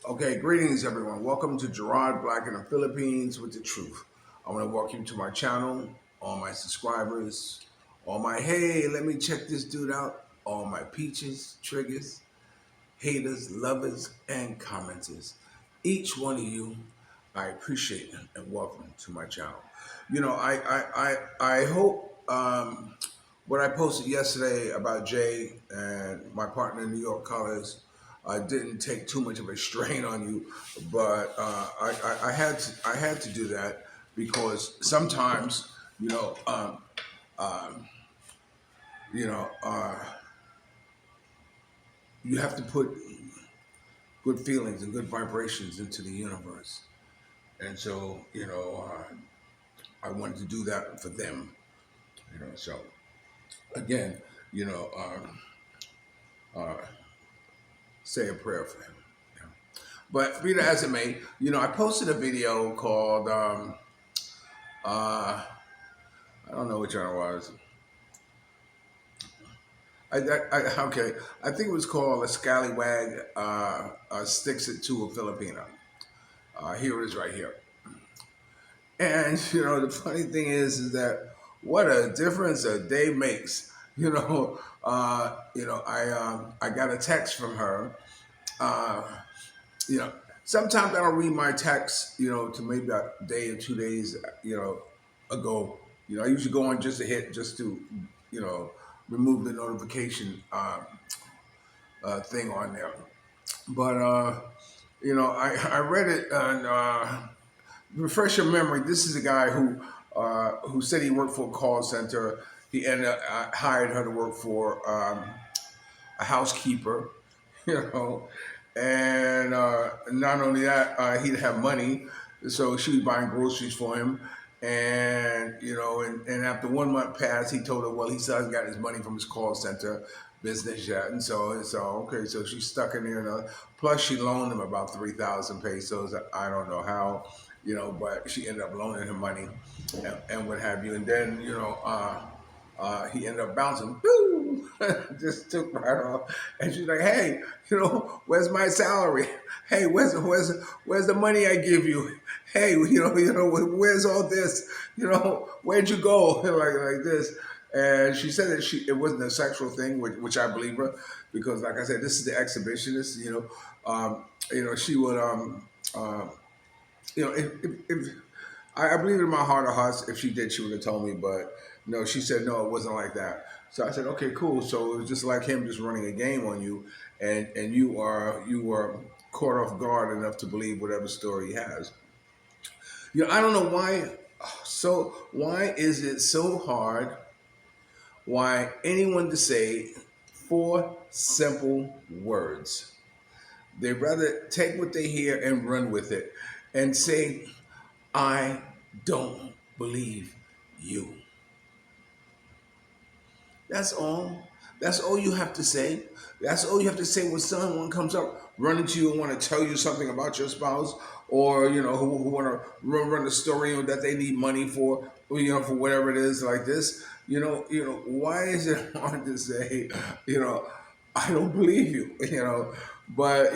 Okay, greetings everyone. Welcome to Gerard Black in the Philippines with the truth. I want to welcome you to my channel, all my subscribers, all my hey, let me check this dude out, all my peaches, triggers, haters, lovers, and commenters. Each one of you, I appreciate and welcome to my channel. I hope what I posted yesterday about Jay and my partner in New York Colors didn't take too much of a strain on you, but I had to do that because sometimes you know um, you know uh, you have to put good feelings and good vibrations into the universe, and so I wanted to do that for them. So again, you know, uh, say a prayer for him. You know. But be that as it may, I posted a video called I don't know which one it was. Okay, I think it was called "A Scallywag Sticks It to a Filipino." Here it is right here. And the funny thing is that what a difference a day makes. I got a text from her. Uh, you know, Sometimes I don't read my texts. To maybe a day or 2 days. Ago. I usually go on just a hit, just to you know remove the notification thing on there. But I read it and refresh your memory. This is a guy who said he worked for a call center. He ended up hired her to work for a housekeeper, you know, and not only that, he'd have money, so she was buying groceries for him. And after 1 month passed, he told her, well, he still hasn't got his money from his call center business yet. And so okay, so she's stuck in there. Plus, she loaned him about 3,000 pesos. I don't know how, but she ended up loaning him money and what have you. And then, he ended up bouncing. Woo! Just took right off. And she's like, hey, where's my salary? Hey, where's the money I give you? Hey, where's all this? Where'd you go? like this. And she said that it wasn't a sexual thing, which I believe her, because like I said, this is the exhibitionist. She would if I believe in my heart of hearts, if she did, she would have told me. But no, she said no, it wasn't like that. So I said, okay, cool. So it was just like him just running a game on you, and you were caught off guard enough to believe whatever story he has. I don't know why. So why is it so hard? Why anyone to say four simple words? They rather take what they hear and run with it, and say, I don't believe you. That's all. That's all you have to say. That's all you have to say when someone comes up running to you and want to tell you something about your spouse, or who want to run the story that they need money for, or, for whatever it is like this. Why is it hard to say, I don't believe you, but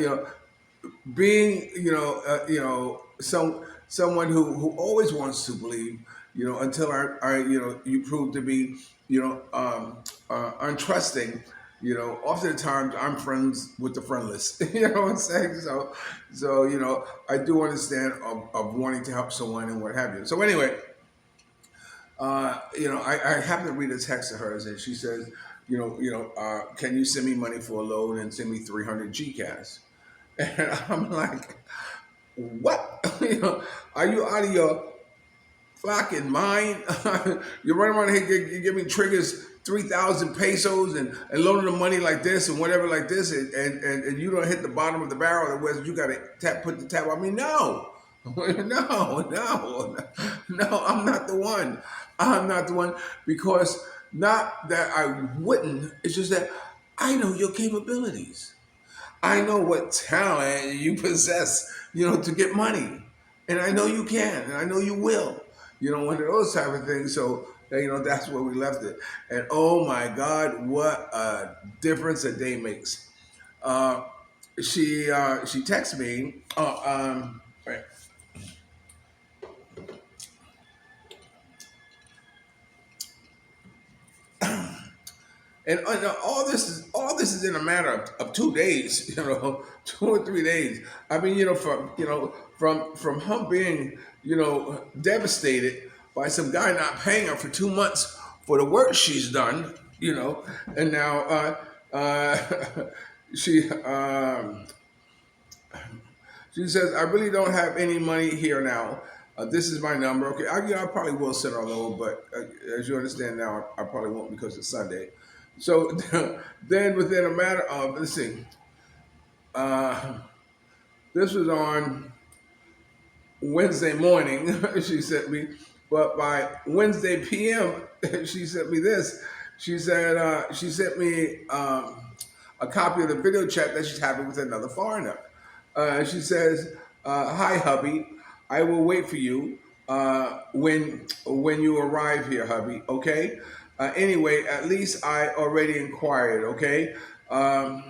being someone who always wants to believe, until you prove to be untrusting. Oftentimes I'm friends with the friendless. You know what I'm saying? So I do understand of wanting to help someone and what have you. So anyway, I happen to read a text of hers, and she says, can you send me money for a load and send me 300 GCash? And I'm like, what? Are you out of your fucking mind? You're running around here, you give me triggers 3,000 pesos and loaning the money like this and whatever like this, and you don't hit the bottom of the barrel, where you got to put the tap. I mean, no. No, I'm not the one. I'm not the one, because not that I wouldn't, it's just that I know your capabilities. I know what talent you possess, to get money. And I know you can, and I know you will. One of those type of things. So, that's where we left it. And oh my God, what a difference a day makes. Uh, she texted me. Right. And all this is in a matter of 2 days, 2 or 3 days. I mean, from her being, devastated by some guy not paying her for 2 months for the work she's done, and now she she says, I really don't have any money here now. This is my number. Okay, I probably will send her a little, but as you understand now, I probably won't because it's Sunday. So then within a matter of, let's see, uh, this was on Wednesday morning, she sent me, but by Wednesday PM, she sent me this. She sent me a copy of the video chat that she's having with another foreigner. She says, "Hi, hubby. I will wait for you when you arrive here, hubby. Okay. Anyway, at least I already inquired. Okay. Um,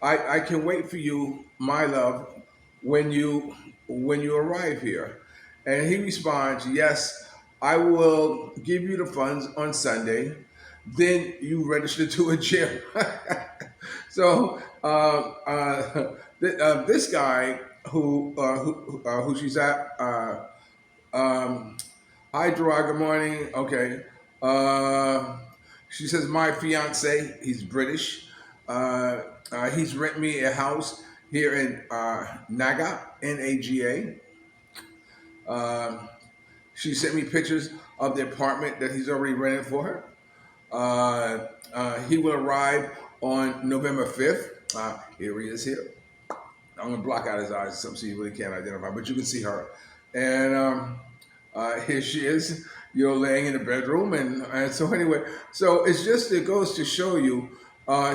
I can wait for you, my love, when you arrive here." And he responds, "Yes, I will give you the funds on Sunday. Then you register to a gym." So this guy who she's at. Hi, Gerard. Good morning. Okay. Uh, she says my fiance. He's British. He's rent me a house here in Naga, Naga. She sent me pictures of the apartment that he's already rented for her. He will arrive on November 5th. Here he is here. I'm gonna block out his eyes so you really can't identify, but you can see her. And here she is, laying in the bedroom, and so anyway, so it goes to show you.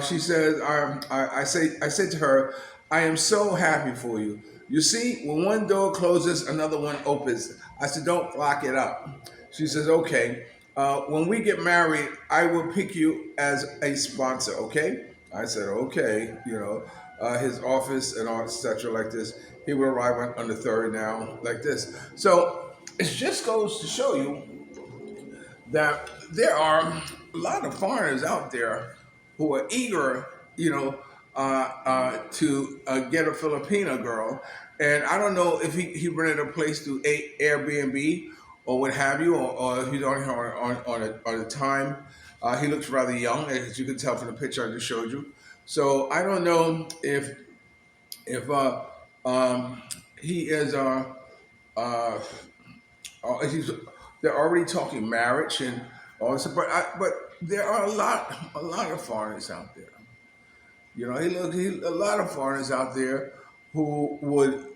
She says, I said to her, I am so happy for you. You see, when one door closes, another one opens. I said, don't lock it up. She says, okay. When we get married, I will pick you as a sponsor, okay? I said, okay, his office and all, etc. like this. He will arrive on the third now, like this. So it just goes to show you that there are a lot of foreigners out there who are eager, to get a Filipino girl. And I don't know if he rented a place through Airbnb or what have you, or if he's on a time. He looks rather young, as you can tell from the picture I just showed you. So I don't know if he is uh, he's they're already talking marriage and all this, but there are a lot of foreigners out there. A lot of foreigners out there who would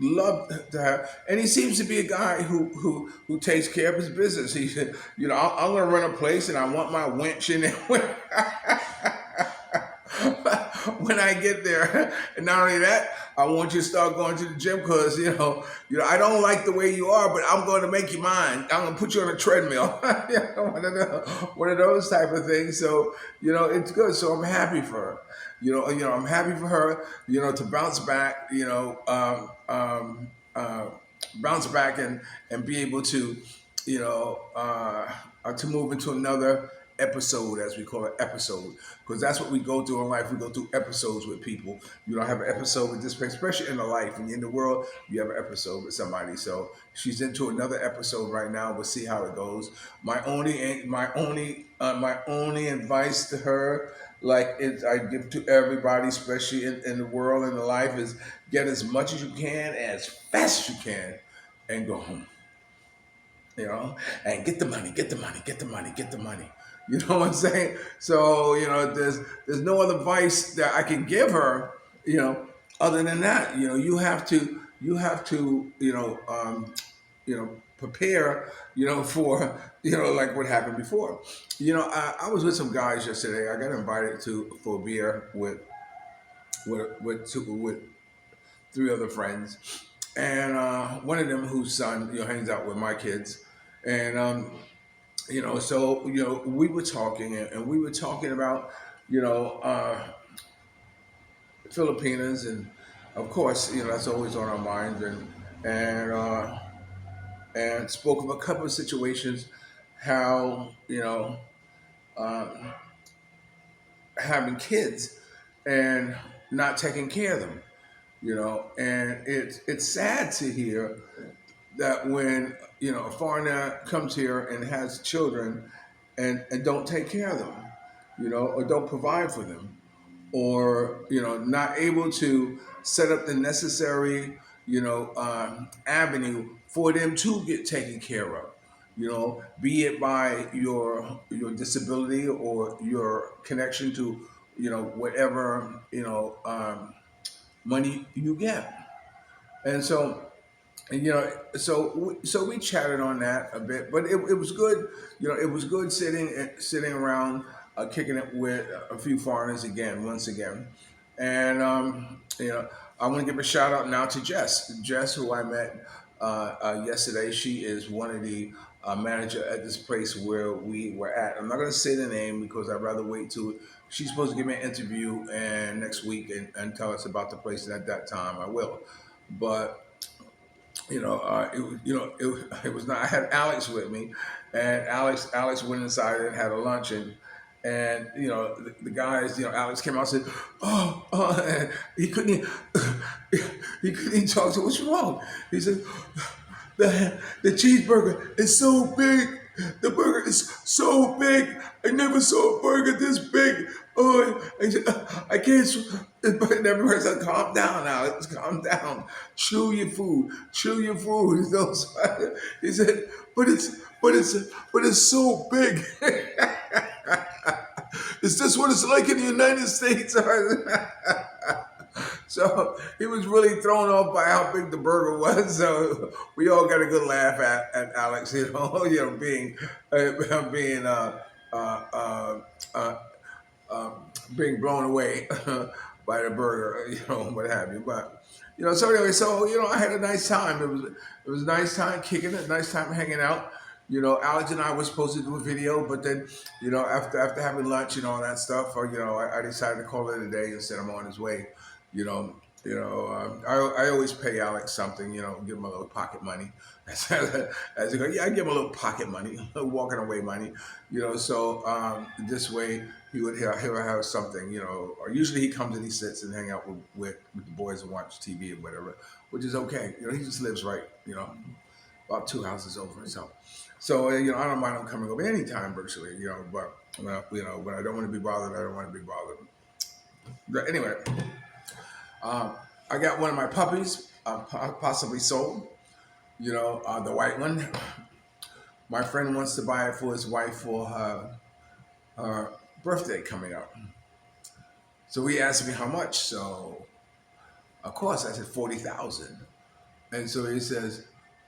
love to have, and he seems to be a guy who takes care of his business. He said, I'm going to run a place, and I want my winch in there when I get there. And not only that, I want you to start going to the gym because I don't like the way you are, but I'm going to make you mine. I'm going to put you on a treadmill. One of those type of things. So it's good. So I'm happy for her. I'm happy for her. To bounce back. Bounce back and be able to to move into another episode, as we call it, episode, because that's what we go through in life. We go through episodes with people. You don't have an episode with this person, especially in the life. When you're in the world, you have an episode with somebody. So she's into another episode right now. We'll see how it goes. My only advice to her, I give to everybody, especially in the world and the life, is get as much as you can, as fast as you can, and go home. And get the money, get the money, get the money, get the money. You know what I'm saying? So there's no other advice that I can give her, other than that. You have to prepare, for like what happened before. I was with some guys yesterday. I got invited for a beer with three other friends, and one of them whose son hangs out with my kids, and so we were talking, and we were talking about you know uh, Filipinas, and of course, that's always on our minds, and and spoke of a couple of situations how um, having kids and not taking care of them, and it's sad to hear that when a foreigner comes here and has children and don't take care of them, or don't provide for them, or not able to set up the necessary avenue for them to get taken care of, be it by your disability or your connection to whatever money you get. And so, and so we chatted on that a bit, but it was good. It was good sitting around, kicking it with a few foreigners again, once again. And I want to give a shout out now to Jess, who I met yesterday. She is one of the manager at this place where we were at. I'm not going to say the name because I'd rather wait till she's supposed to give me an interview and next week and tell us about the place. And at that time, I will. But it was not. I had Alex with me, and Alex went inside and had a lunch, and the guys, Alex came out and said, and he couldn't even, he couldn't even talk to. What's wrong? He said, the cheeseburger is so big. The burger is so big. I never saw a burger this big. Oh, I can't. But everybody said, "Calm down, Alex. Calm down. Chew your food. Chew your food." He said, "But it's so big." Is this what it's like in the United States? So he was really thrown off by how big the burger was. So we all got a good laugh at Alex, being being uh, uh, being blown away by the burger, what have you. But so anyway, I had a nice time. It was a nice time kicking it, nice time hanging out. Alex and I were supposed to do a video, but then, after having lunch and all that stuff, I decided to call it a day and send him on his way. I always pay Alex something, give him a little pocket money. As he go, yeah, I give him a little pocket money, a little walking away money, so this way he'll have something, or usually he comes and he sits and hang out with the boys and watch TV or whatever, which is okay. He just lives right, about two houses over. So I don't mind him coming over anytime virtually, but when I don't want to be bothered, I don't want to be bothered. But anyway, I got one of my puppies, possibly sold. The white one. My friend wants to buy it for his wife for her birthday coming up. So he asked me how much. So of course I said 40,000. And so he says,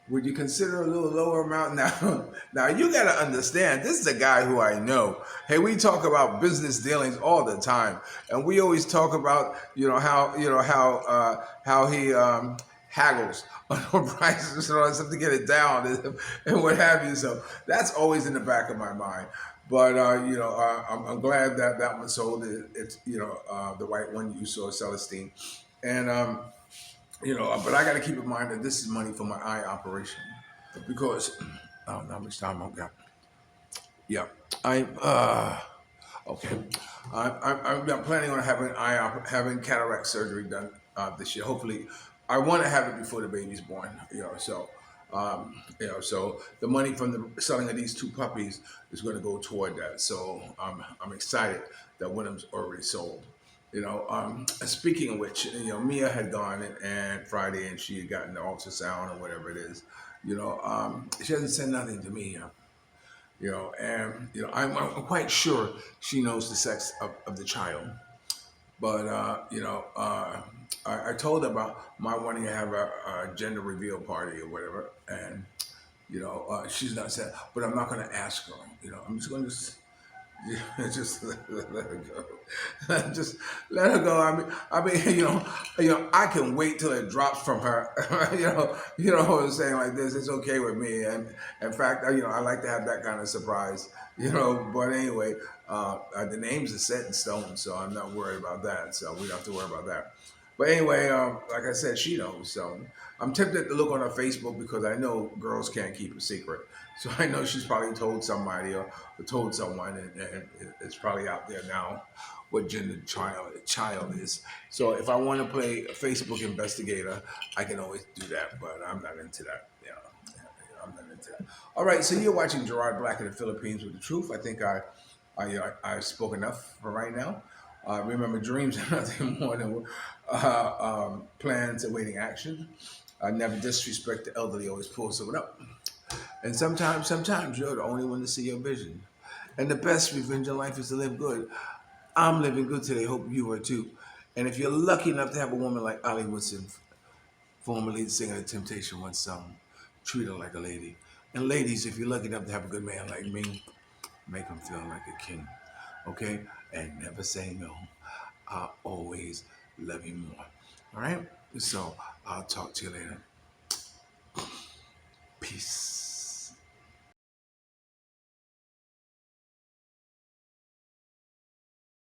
"Would you consider a little lower amount?" Now, now you got to understand, this is a guy who I know. Hey, we talk about business dealings all the time, and we always talk about how he haggles on prices and all that stuff to get it down and what have you. So that's always in the back of my mind. But I'm glad that one sold. It's the white one you saw, Celestine, and but I got to keep in mind that this is money for my eye operation because I don't know how much time I've got. Yeah, I'm okay. I'm planning on having cataract surgery done this year. Hopefully, I want to have it before the baby's born. So the money from the selling of these two puppies is going to go toward that. So I'm excited that one of them's already sold. Speaking of which, Mia had gone and Friday and she had gotten the ultrasound or whatever it is. She hasn't said nothing to me. And I'm quite sure she knows the sex of the child. But I told her about my wanting to have a gender reveal party or whatever, and she's not said. But I'm not going to ask her. I'm just going to Yeah, just let her go. Just let her go. I mean, I can wait till it drops from her. You know what I'm saying? Like this, it's okay with me. And in fact, I like to have that kind of surprise. But anyway, the names are set in stone, so I'm not worried about that. So we don't have to worry about that. But anyway, like I said, she knows. So I'm tempted to look on her Facebook because I know girls can't keep a secret. So I know she's probably told somebody or told someone, and it's probably out there now what gender child is. So if I want to play a Facebook investigator, I can always do that, but I'm not into that. I'm not into that. All right, so you're watching Gerard Black in the Philippines with the truth. I think I spoke enough for right now. Remember, dreams are nothing more than plans awaiting action. Never disrespect the elderly. Always pull someone up. And sometimes you're the only one to see your vision. And the best revenge in life is to live good. I'm living good today. Hope you are too. And if you're lucky enough to have a woman like Ali Woodson, former lead singer of Temptation, once sung, treat her like a lady. And ladies, if you're lucky enough to have a good man like me, make him feel like a king. Okay? And never say no. I'll always love you more. All right? So I'll talk to you later.